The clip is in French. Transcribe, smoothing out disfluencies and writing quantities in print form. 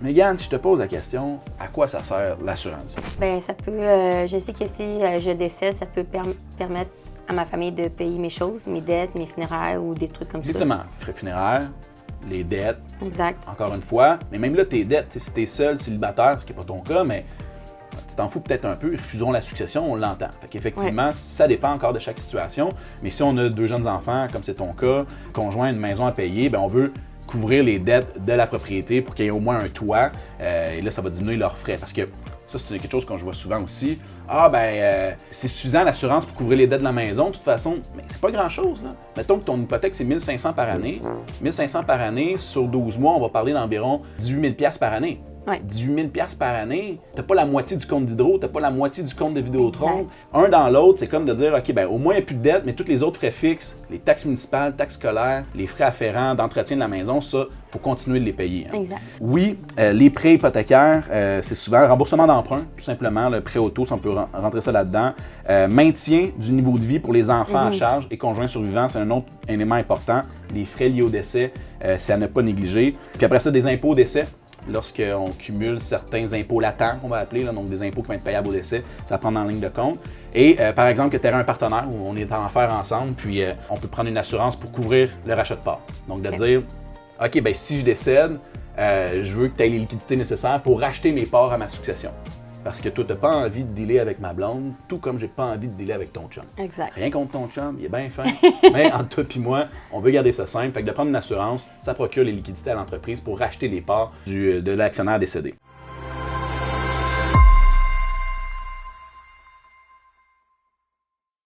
Mégane, si je te pose la question, à quoi ça sert l'assurance vie? Bien, ça peut, je sais que si je décède, ça peut permettre à ma famille de payer mes choses, mes dettes, mes funérailles ou des trucs comme Exactement. Frais funéraires, les dettes, ça. Exact. encore une fois. Mais même là, tes dettes, si t'es seul, célibataire, ce qui n'est pas ton cas, mais tu t'en fous peut-être un peu, refusons la succession, on l'entend. Fait qu'effectivement, ça dépend encore de chaque situation. Mais si on a 2 jeunes enfants, comme c'est ton cas, conjoint, une maison à payer, bien, on veut couvrir les dettes de la propriété pour qu'il y ait au moins un toit. Et là, ça va diminuer leurs frais. Parce que ça, c'est quelque chose que je vois souvent aussi. C'est suffisant l'assurance pour couvrir les dettes de la maison. De toute façon, mais c'est pas grand-chose, là. Mettons que ton hypothèque, c'est 1 500 par année. 1 500 par année, sur 12 mois, on va parler d'environ 18 000 par année. Ouais. 18 000 par année, t'as pas la moitié du compte d'Hydro, t'as pas la moitié du compte de Vidéotron. Un dans l'autre, c'est comme de dire, OK, ben au moins il n'y a plus de dette, mais tous les autres frais fixes, les taxes municipales, taxes scolaires, les frais afférents d'entretien de la maison, ça, faut continuer de les payer. Hein. Exact. Oui, les prêts hypothécaires, c'est souvent un remboursement d'emprunt, tout simplement, le prêt auto, si on peut rentrer ça là-dedans. Maintien du niveau de vie pour les enfants à charge et conjoints survivants, c'est un autre élément important. Les frais liés au décès, c'est à ne pas négliger. Puis après ça, des impôts au décès. Lorsqu'on cumule certains impôts latents, qu'on va appeler, là, donc des impôts qui vont être payables au décès, ça prend en ligne de compte. Et par exemple, que tu aurais un partenaire où on est en affaires ensemble, puis on peut prendre une assurance pour couvrir le rachat de parts. Donc de dire, OK, ben si je décède, je veux que tu aies les liquidités nécessaires pour racheter mes parts à ma succession. Parce que toi, tu n'as pas envie de dealer avec ma blonde, tout comme j'ai pas envie de dealer avec ton chum. Exact. Rien contre ton chum, il est bien fin, mais entre toi et moi, on veut garder ça simple. Fait que de prendre une assurance, ça procure les liquidités à l'entreprise pour racheter les parts de l'actionnaire décédé.